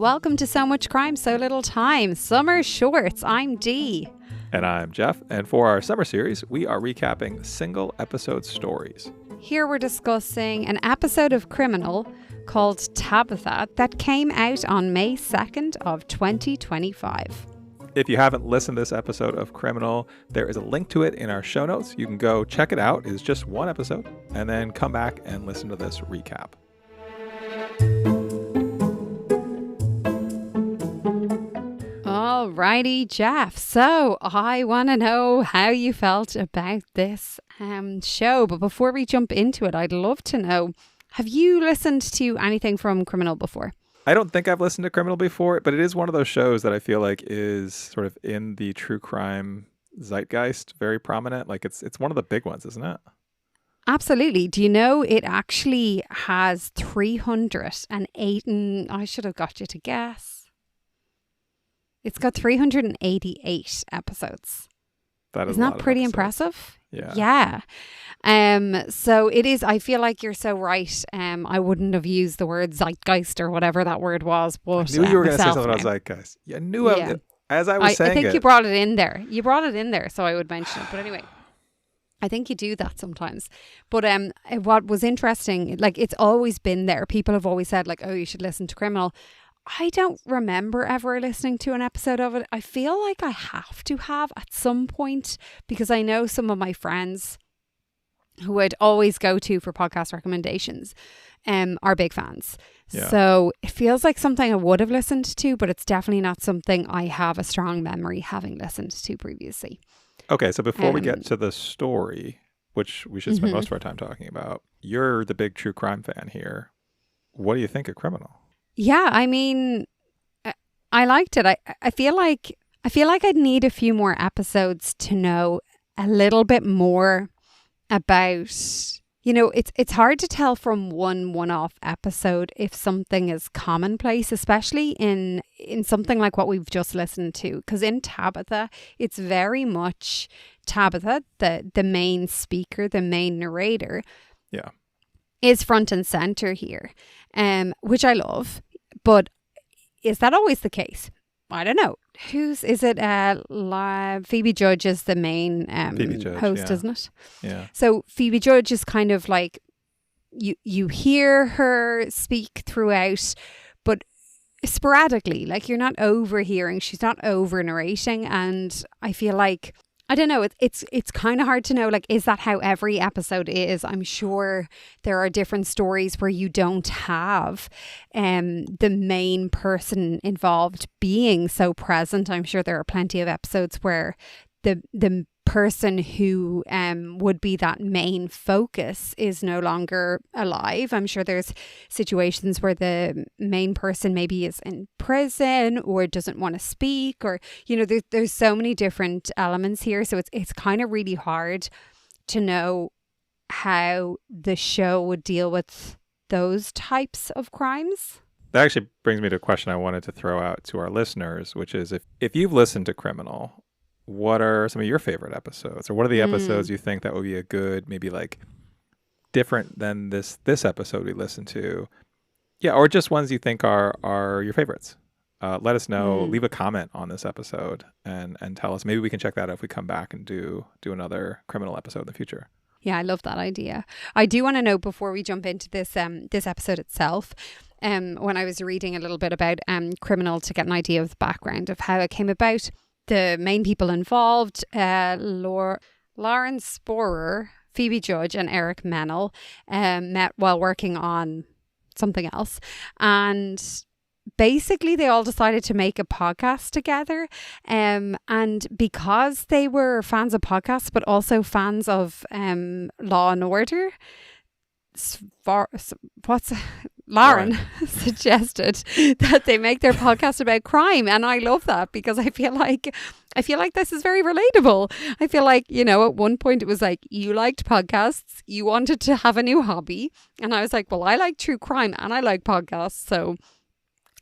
Welcome to So Much Crime, So Little Time. Summer Shorts. I'm Dee. And I'm Jeff. And for our summer series, we are recapping single episode stories. Here we're discussing an episode of Criminal called Tabatha that came out on May 2nd of 2025. If you haven't listened to this episode of Criminal, there is a link to it in our show notes. You can go check it out. It's just one episode, and then come back and listen to this recap. Alrighty, Jeff. So I want to know how you felt about this show. But before we jump into it, I'd love to know, have you listened to anything from Criminal before? I don't think I've listened to Criminal before, but it is one of those shows that I feel like is sort of in the true crime zeitgeist, very prominent. Like it's one of the big ones, isn't it? Absolutely. Do you know it actually has 308, and I should have got you to guess. It's got 388 episodes. Isn't that pretty impressive? Yeah. So it is, I feel like you're so right. I wouldn't have used the word zeitgeist or whatever that word was, but I knew you were going to say something about zeitgeist. I knew as I was saying I think it. you brought it in there. You brought it in there, so I would mention it. But anyway, I think you do that sometimes. But what was interesting, like it's always been there. People have always said like, oh, you should listen to Criminal. I don't remember ever listening to an episode of it. I feel like I have to have at some point because I know some of my friends who I'd always go to for podcast recommendations are big fans. Yeah. So it feels like something I would have listened to, but it's definitely not something I have a strong memory having listened to previously. Okay, so before we get to the story, which we should spend most of our time talking about, you're the big true crime fan here. What do you think of Criminal? Yeah, I mean, I liked it. I feel like I'd need a few more episodes to know a little bit more about, it's hard to tell from one-off episode if something is commonplace, especially in something like what we've just listened to. Because in Tabatha, it's very much Tabatha, the main speaker, the main narrator. Yeah. Is front and center here, which I love. But is that always the case? I don't know. Is it? Phoebe Judge is the main host, isn't it? Yeah. So Phoebe Judge is kind of like you hear her speak throughout, but sporadically. Like you're not overhearing. She's not over narrating, and I feel like, I don't know, it's kind of hard to know, like, is that how every episode is? I'm sure there are different stories where you don't have the main person involved being so present. I'm sure there are plenty of episodes where the person who would be that main focus is no longer alive. I'm sure there's situations where the main person maybe is in prison or doesn't want to speak, or there's so many different elements here, so it's kind of really hard to know how the show would deal with those types of crimes. That actually brings me to a question I wanted to throw out to our listeners, which is if you've listened to Criminal, what are some of your favorite episodes, or what are the episodes you think that would be a good, maybe like different than this episode we listened to? Yeah, or just ones you think are your favorites. Let us know. Leave a comment on this episode and tell us. Maybe we can check that out if we come back and do another Criminal episode in the future. Yeah, I love that idea. I do want to know, before we jump into this episode itself, when I was reading a little bit about Criminal to get an idea of the background of how it came about. The main people involved, Lauren Sporer, Phoebe Judge and Eric Mennel, met while working on something else. And basically they all decided to make a podcast together. And because they were fans of podcasts, but also fans of Law and Order, Lauren suggested that they make their podcast about crime, and I love that because I feel like this is very relatable. I feel like, at one point it was like, you liked podcasts, you wanted to have a new hobby, and I was like, well, I like true crime and I like podcasts, so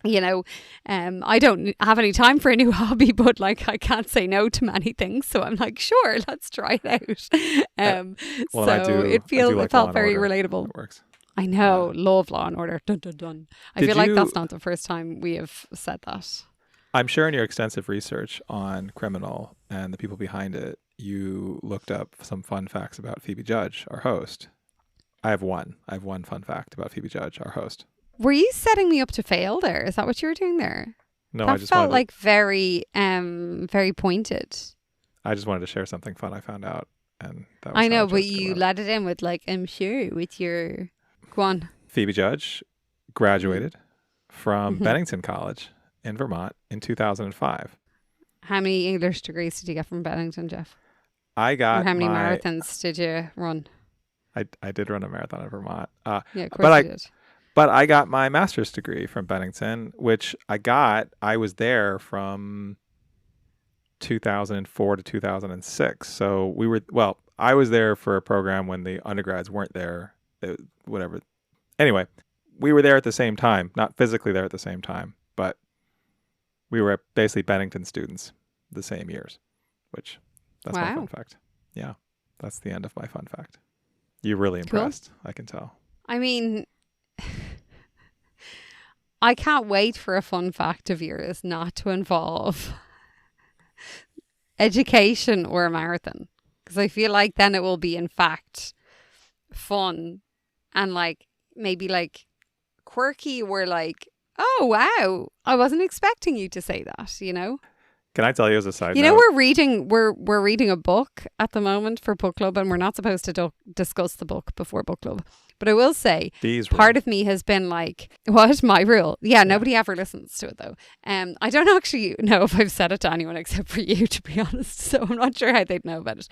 I don't have any time for a new hobby, but like I can't say no to many things, so I'm like, sure, let's try it out. Well, so it felt very relatable. It works. I know. Love Law and Order. Dun, dun, dun. I Did feel like you- that's not the first time we have said that. I'm sure in your extensive research on Criminal and the people behind it, you looked up some fun facts about Phoebe Judge, our host. I have one fun fact about Phoebe Judge, our host. Were you setting me up to fail there? Is that what you were doing there? No, that I just felt wanted like very pointed. I just wanted to share something fun I found out, and that was I how know, it but just you came out. let it in with like, I'm sure, with your... Go on. Phoebe Judge graduated from Mhm. Bennington College in Vermont in 2005. How many English degrees did you get from Bennington, Jeff? I Or got how many my marathons did you run? I did run a marathon in Vermont. Yeah, of but course you did. But I got my master's degree from Bennington, which I was there from 2004 to 2006. So I was there for a program when the undergrads weren't there, whatever. Anyway, we were there at the same time, not physically there at the same time, but we were basically Bennington students the same years, which that's my fun Wow. fact. Yeah, that's the end of my fun fact. You're really Cool. impressed, I can tell. I mean, I can't wait for a fun fact of yours not to involve education or a marathon. Because I feel like then it will be, in fact, fun and like maybe like quirky or like, oh, wow, I wasn't expecting you to say that, you know? Can I tell you as a side You note? know, we're reading a book at the moment for book club, and we're not supposed to discuss the book before book club. But I will say, These part of me has been like, what? My rule? Yeah, nobody ever listens to it though. I don't actually know if I've said it to anyone except for you, to be honest. So I'm not sure how they'd know about it.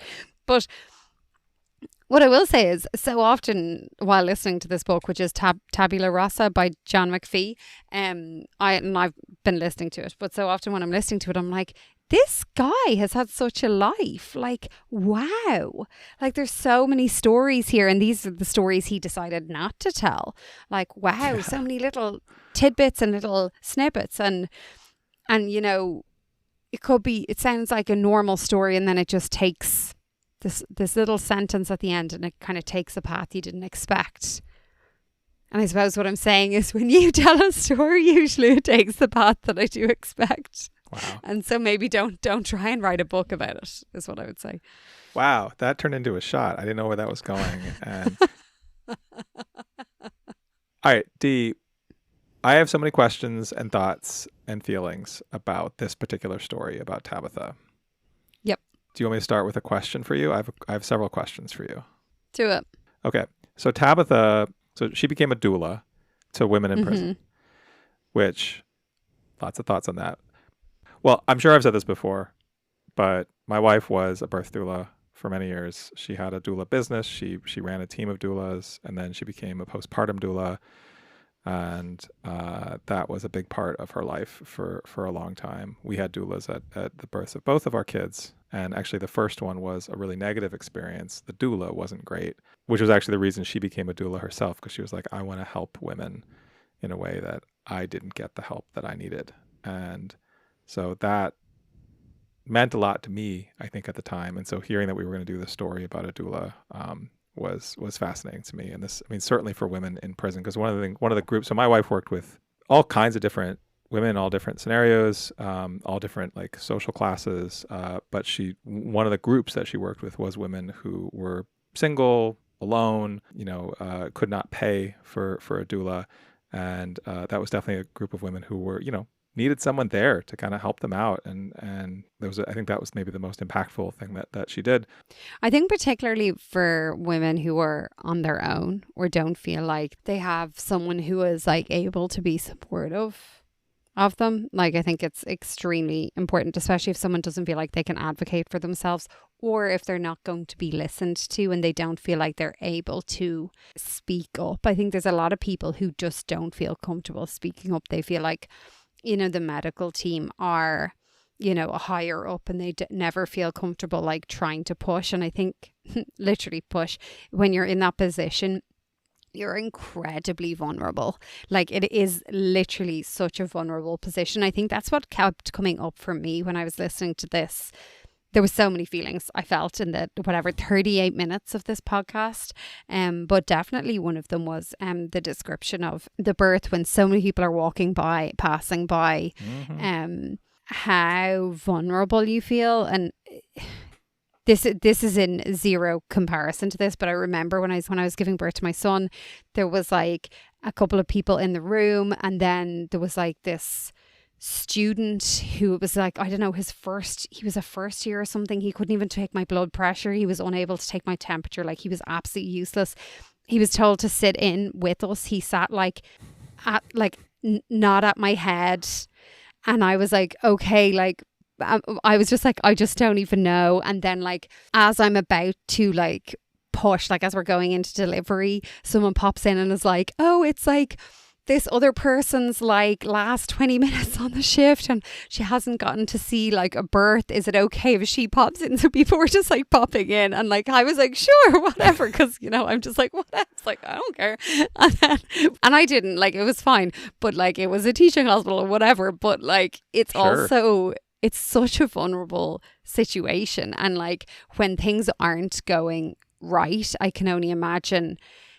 But what I will say is, so often while listening to this book, which is Tabula Rasa by John McPhee, I've been listening to it, but so often when I'm listening to it, I'm like, this guy has had such a life. Like, wow. Like, there's so many stories here, and these are the stories he decided not to tell. Like, wow, so many little tidbits and little snippets, and you know, it sounds like a normal story, and then it just takes this little sentence at the end, and it kind of takes a path you didn't expect. And I suppose what I'm saying is, when you tell a story, usually it takes the path that I do expect. Wow. And so maybe don't try and write a book about it, is what I would say. Wow, that turned into a shot. I didn't know where that was going. And all right, Dee, I have so many questions and thoughts and feelings about this particular story about Tabatha. Yep. Do you want me to start with a question for you? I have several questions for you. Do it. Okay. So Tabatha, she became a doula to women in prison, which lots of thoughts on that. Well, I'm sure I've said this before, but my wife was a birth doula for many years. She had a doula business. She ran a team of doulas, and then she became a postpartum doula. And that was a big part of her life for a long time. We had doulas at the births of both of our kids. And actually, the first one was a really negative experience. The doula wasn't great, which was actually the reason she became a doula herself, because she was like, I want to help women in a way that I didn't get the help that I needed. And so that meant a lot to me, I think, at the time. And so hearing that we were going to do this story about a doula was fascinating to me. And this, I mean, certainly for women in prison, because one of the groups, so my wife worked with all kinds of different women, all different scenarios, all different like social classes. But one of the groups that she worked with was women who were single, alone, could not pay for a doula. And that was definitely a group of women who were, needed someone there to kind of help them out. And I think that was maybe the most impactful thing that she did. I think particularly for women who are on their own or don't feel like they have someone who is like able to be supportive of them. Like, I think it's extremely important, especially if someone doesn't feel like they can advocate for themselves, or if they're not going to be listened to and they don't feel like they're able to speak up. I think there's a lot of people who just don't feel comfortable speaking up. They feel like, the medical team are, higher up, and they never feel comfortable like trying to push. And I think literally push, when you're in that position, you're incredibly vulnerable. Like, it is literally such a vulnerable position. I think that's what kept coming up for me when I was listening to this there was so many feelings I felt in the 38 minutes of this podcast. But definitely one of them was the description of the birth when so many people are passing by, how vulnerable you feel. And this is in zero comparison to this, but I remember when I was giving birth to my son, there was like a couple of people in the room, and then there was like this student who was like, I don't know, he was a first year or something. He couldn't even take my blood pressure. He was unable to take my temperature. Like, he was absolutely useless. He was told to sit in with us. He sat not at my head. And I was like, okay, like, I was just like, I just don't even know. And then like, as I'm about to like push, like as we're going into delivery, someone pops in and is like, oh, it's like this other person's like last 20 minutes on the shift and she hasn't gotten to see like a birth. Is it okay if she pops in? So people were just like popping in, and like I was like, sure, whatever, because I'm just like, what else? Like, I don't care. And I didn't, like, it was fine, but like it was a teaching hospital or whatever. But like it's also, it's such a vulnerable situation, and like when things aren't going right, I can only imagine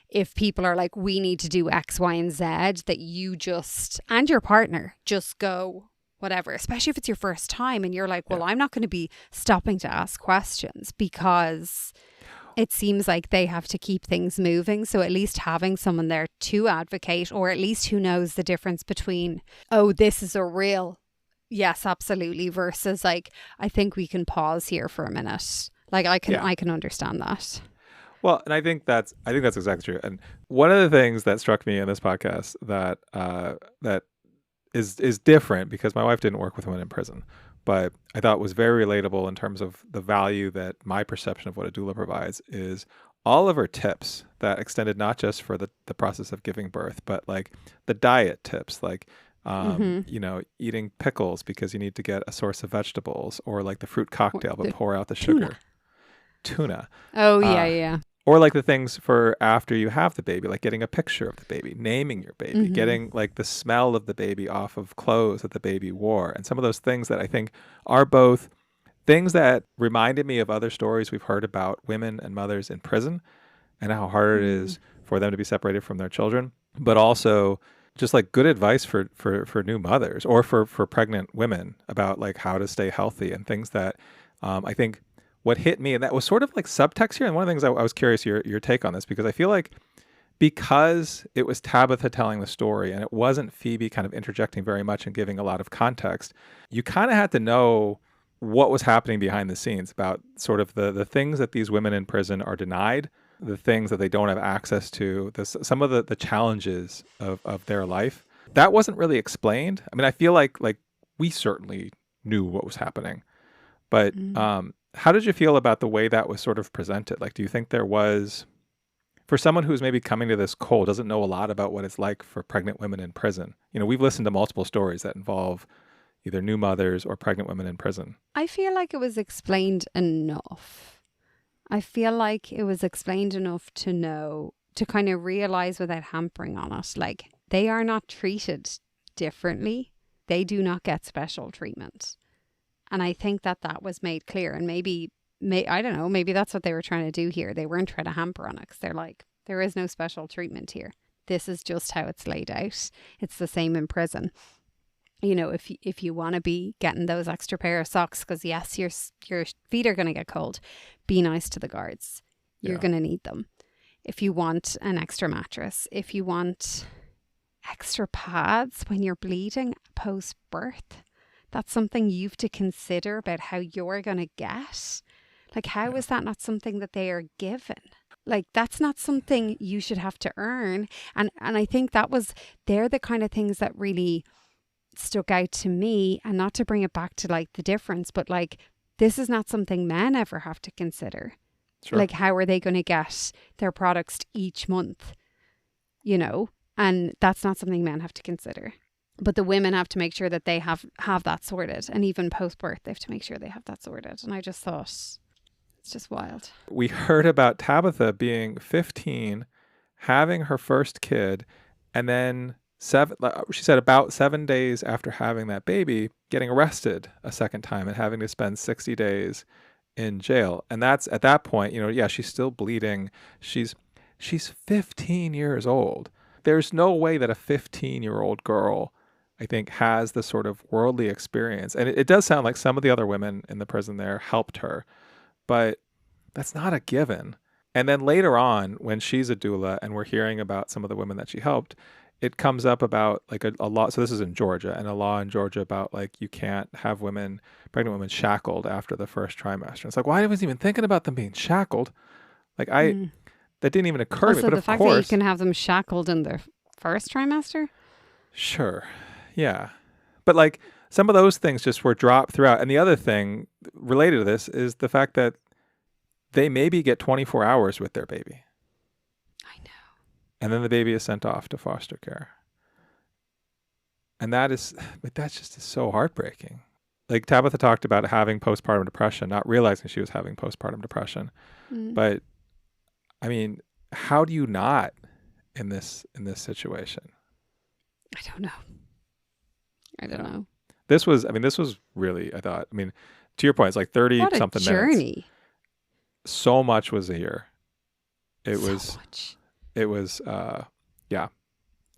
if people are like, we need to do X, Y, and Z, that you just, and your partner, just go whatever, especially if it's your first time and you're like, well, I'm not going to be stopping to ask questions, because it seems like they have to keep things moving. So at least having someone there to advocate, or at least who knows the difference between, oh, this is a real, yes, absolutely, versus like, I think we can pause here for a minute. Like I can understand that. Well, and I think that's exactly true. And one of the things that struck me in this podcast that is different, because my wife didn't work with women in prison, but I thought was very relatable in terms of the value that my perception of what a doula provides, is all of her tips that extended not just for the process of giving birth, but like the diet tips, like eating pickles because you need to get a source of vegetables, or like the fruit cocktail but pour out the sugar. Tuna. Oh, yeah. Or like the things for after you have the baby, like getting a picture of the baby, naming your baby, getting like the smell of the baby off of clothes that the baby wore. And some of those things that I think are both things that reminded me of other stories we've heard about women and mothers in prison and how hard it is for them to be separated from their children, but also just like good advice for new mothers, or for pregnant women about like how to stay healthy, and things that I think what hit me, and that was sort of like subtext here. And one of the things I was curious your take on this, because I feel like because it was Tabatha telling the story and it wasn't Phoebe kind of interjecting very much and giving a lot of context, you kind of had to know what was happening behind the scenes about sort of the things that these women in prison are denied, the things that they don't have access to, some of the challenges of their life. That wasn't really explained. I mean, I feel like we certainly knew what was happening, but how did you feel about the way that was sort of presented? Like, do you think there was, for someone who's maybe coming to this cold, doesn't know a lot about what it's like for pregnant women in prison? We've listened to multiple stories that involve either new mothers or pregnant women in prison. I feel like it was explained enough. I feel like it was explained enough to know, to kind of realize without hampering on it, like they are not treated differently. They do not get special treatment. And I think that was made clear. And maybe I don't know, maybe that's what they were trying to do here. They weren't trying to hamper on it, because they're like, there is no special treatment here. This is just how it's laid out. It's the same in prison. If you want to be getting those extra pair of socks, because yes, your feet are going to get cold, be nice to the guards. You're going to need them. If you want an extra mattress, if you want extra pads when you're bleeding post-birth, that's something you've to consider about how you're going to get. Like, how is that not something that they are given? Like, that's not something you should have to earn. And I think they're the kind of things that really stuck out to me. And not to bring it back to like the difference, but like, this is not something men ever have to consider. Sure. Like, how are they going to get their products each month? And that's not something men have to consider. But the women have to make sure that they have that sorted. And even post-birth, they have to make sure they have that sorted. And I just thought, it's just wild. We heard about Tabatha being 15, having her first kid, and then she said about 7 days after having that baby, getting arrested a second time and having to spend 60 days in jail. And that's at that point, yeah, she's still bleeding. She's 15 years old. There's no way that a 15-year-old girl, I think, has the sort of worldly experience. And it does sound like some of the other women in the prison there helped her, but that's not a given. And then later on, when she's a doula and we're hearing about some of the women that she helped, it comes up about like a law. So this is in Georgia, and a law in Georgia about like you can't have pregnant women shackled after the first trimester. It's like, why was I even thinking about them being shackled? Like that didn't even occur to me. Also, But the fact that you can have them shackled in their first trimester. Sure. Yeah. But like some of those things just were dropped throughout. And the other thing related to this is the fact that they maybe get 24 hours with their baby. I know. And then the baby is sent off to foster care. And that's just so heartbreaking. Like Tabatha talked about having postpartum depression, not realizing she was having postpartum depression. But I mean, how do you not in this situation? I don't know. This was really, I thought, to your point, it's like 30 what something a journey. minutes. So much was here. It was, yeah,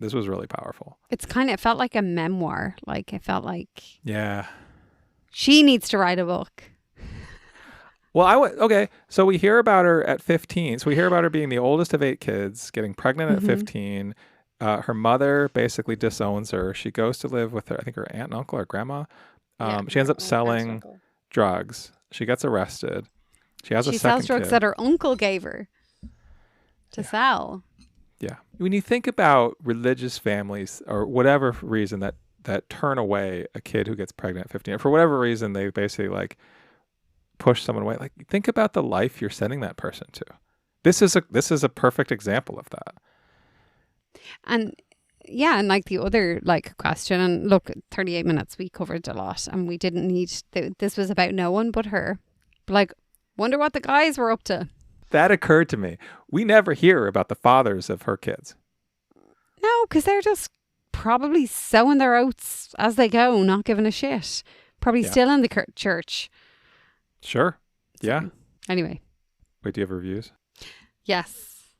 this was really powerful. It felt like a memoir. Like, it felt like. Yeah. She needs to write a book. Well, okay. So we hear about her at 15. So we hear about her being the oldest of 8 kids, getting pregnant at 15. Her mother basically disowns her. She goes to live with her, I think her aunt and uncle or grandma. She ends up selling drugs. She gets arrested. She sells drugs that her uncle gave her to sell. Yeah. When you think about religious families or whatever reason that turn away a kid who gets pregnant at 15, for whatever reason, they basically like push someone away. Like, think about the life you're sending that person to. This is a perfect example of that. And yeah, and like the other like question, and look, 38 minutes, we covered a lot, and we didn't need this was about no one but her. But like, wonder what the guys were up to. That occurred to me. We never hear about the fathers of her kids. No, because they're just probably sowing their oats as they go, not giving a shit. Probably still in the church. Sure. Yeah. Anyway. Wait, do you have reviews? Yes,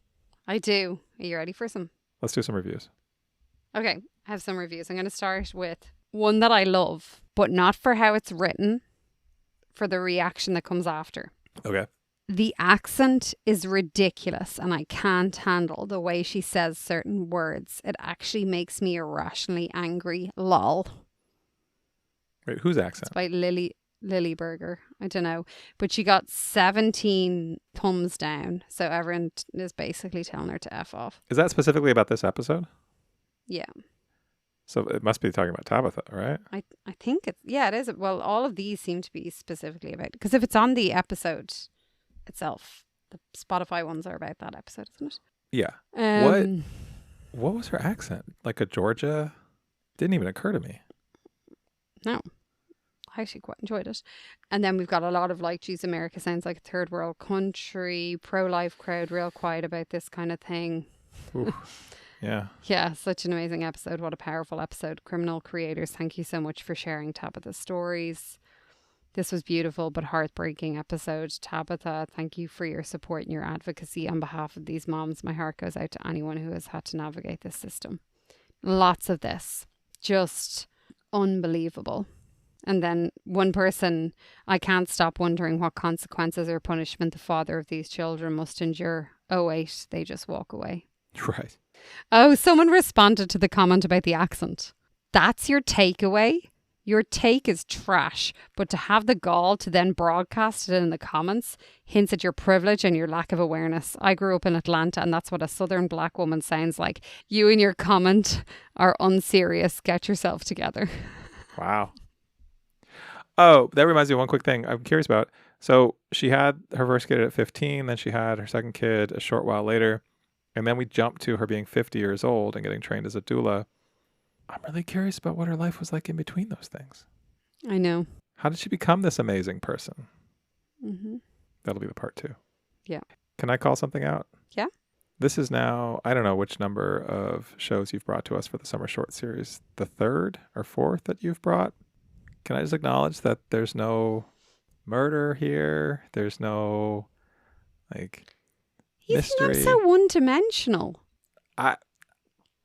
I do. Are you ready for some? Let's do some reviews. Okay, I have some reviews. I'm going to start with one that I love, but not for how it's written, for the reaction that comes after. Okay. The accent is ridiculous, and I can't handle the way she says certain words. It actually makes me irrationally angry. Lol. Wait, whose accent? It's by Lily Berger. I don't know. But she got 17 thumbs down. So everyone is basically telling her to F off. Is that specifically about this episode? Yeah. So it must be talking about Tabatha, right? I think it is. Well, all of these seem to be specifically about, because if it's on the episode itself, the Spotify ones are about that episode, isn't it? Yeah. What was her accent? Like a Georgia? Didn't even occur to me. No. I actually quite enjoyed it. And then we've got a lot of like, geez, America sounds like a third world country, pro-life crowd, real quiet about this kind of thing. Yeah. Yeah, such an amazing episode. What a powerful episode. Criminal creators, thank you so much for sharing Tabatha's stories. This was beautiful but heartbreaking episode. Tabatha, thank you for your support and your advocacy on behalf of these moms. My heart goes out to anyone who has had to navigate this system. Lots of this. Just unbelievable. And then one person, I can't stop wondering what consequences or punishment the father of these children must endure. Oh wait, they just walk away. Right. Oh, someone responded to the comment about the accent. That's your takeaway? Your take is trash, but to have the gall to then broadcast it in the comments hints at your privilege and your lack of awareness. I grew up in Atlanta, and that's what a southern black woman sounds like. You and your comment are unserious. Get yourself together. Wow. Oh, that reminds me of one quick thing I'm curious about. So she had her first kid at 15, then she had her second kid a short while later, and then we jumped to her being 50 years old and getting trained as a doula. I'm really curious about what her life was like in between those things. I know. How did she become this amazing person? Mm-hmm. That'll be the part 2. Yeah. Can I call something out? Yeah. This is now, I don't know which number of shows you've brought to us for the summer short series, the third or fourth that you've brought. Can I just acknowledge that there's no murder here? There's no You mystery. think I'm so one-dimensional? I'm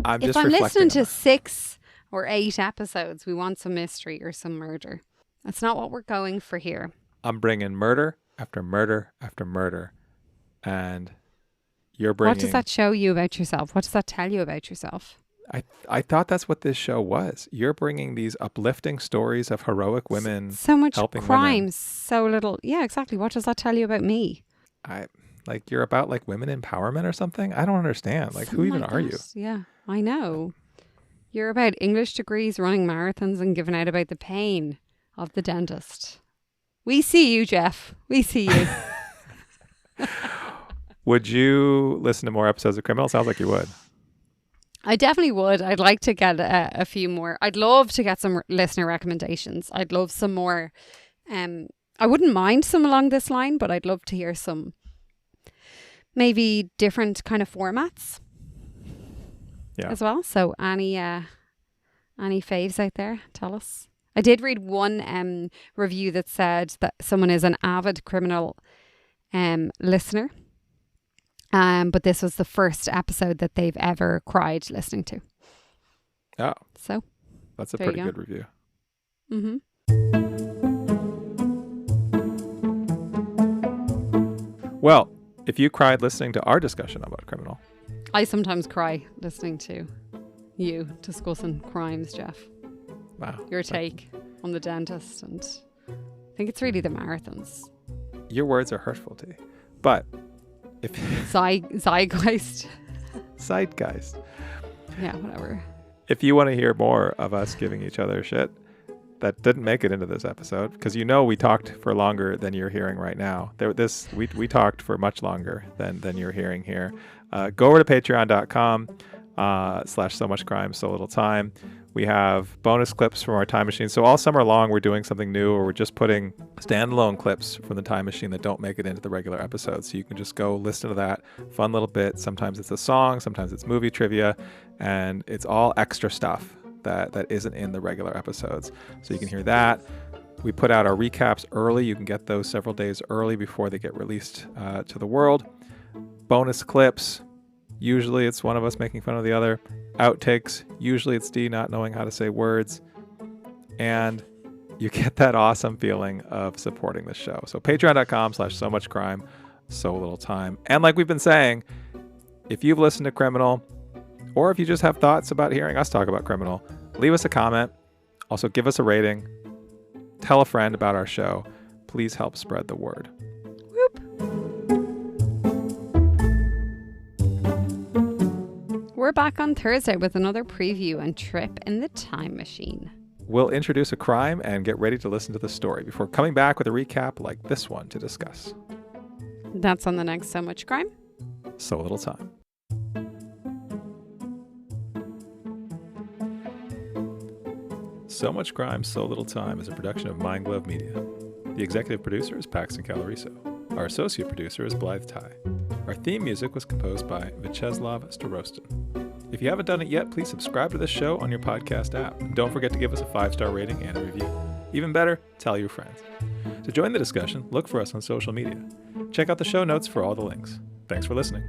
If just I'm reflecting listening to on that. 6 or 8 episodes, we want some mystery or some murder. That's not what we're going for here. I'm bringing murder after murder after murder, and you're bringing. What does that show you about yourself? What does that tell you about yourself? I thought that's what this show was. You're bringing these uplifting stories of heroic women. So much helping crime, women. so little. Yeah, exactly. What does that tell you about me? You're about like women empowerment or something. I don't understand. Like, who Something even like are that. you? Yeah, I know. You're about English degrees, running marathons, and giving out about the pain of the dentist. We see you, Jeff. We see you. Would you listen to more episodes of Criminal? Sounds like you would. I definitely would. I'd like to get a few more. I'd love to get some listener recommendations. I'd love some more. I wouldn't mind some along this line, but I'd love to hear some maybe different kind of formats as well. So any faves out there, tell us. I did read one review that said that someone is an avid Criminal listener. But this was the first episode that they've ever cried listening to. Oh, so that's a there you pretty go. good review. Mm-hmm. Well, if you cried listening to our discussion about Criminal, I sometimes cry listening to you discussing crimes, Jeff. wow, Your take on the dentist, and I think it's really the marathons. your words are hurtful to you. But if Zeitgeist. Zeitgeist. Yeah, whatever. If you want to hear more of us giving each other shit that didn't make it into this episode, because we talked for longer than you're hearing right now. We talked for much longer than you're hearing here. Go over to patreon.com/so-much-crime, so little time. We have bonus clips from our time machine. So all summer long, we're doing something new, or we're just putting standalone clips from the time machine that don't make it into the regular episodes. So you can just go listen to that fun little bit. Sometimes it's a song, sometimes it's movie trivia, and it's all extra stuff that isn't in the regular episodes. So you can hear that. We put out our recaps early. You can get those several days early before they get released to the world. Bonus clips. Usually it's one of us making fun of the other. Outtakes. Usually it's Dee not knowing how to say words. And you get that awesome feeling of supporting the show. So patreon.com/so-much-crime, so little time. And like we've been saying, if you've listened to Criminal, or if you just have thoughts about hearing us talk about Criminal, leave us a comment. Also give us a rating. Tell a friend about our show. Please help spread the word. Whoop. We're back on Thursday with another preview and trip in the time machine. We'll introduce a crime and get ready to listen to the story before coming back with a recap like this one to discuss. That's on the next So Much Crime. So little time. So Much Crime, So Little Time is a production of Mind Glove Media. The executive producer is Paxton Caloriso. Our associate producer is Blythe Ty. Our theme music was composed by Vyacheslav Starostin. If you haven't done it yet, please subscribe to this show on your podcast app. And don't forget to give us a 5-star rating and a review. Even better, tell your friends. To join the discussion, look for us on social media. Check out the show notes for all the links. Thanks for listening.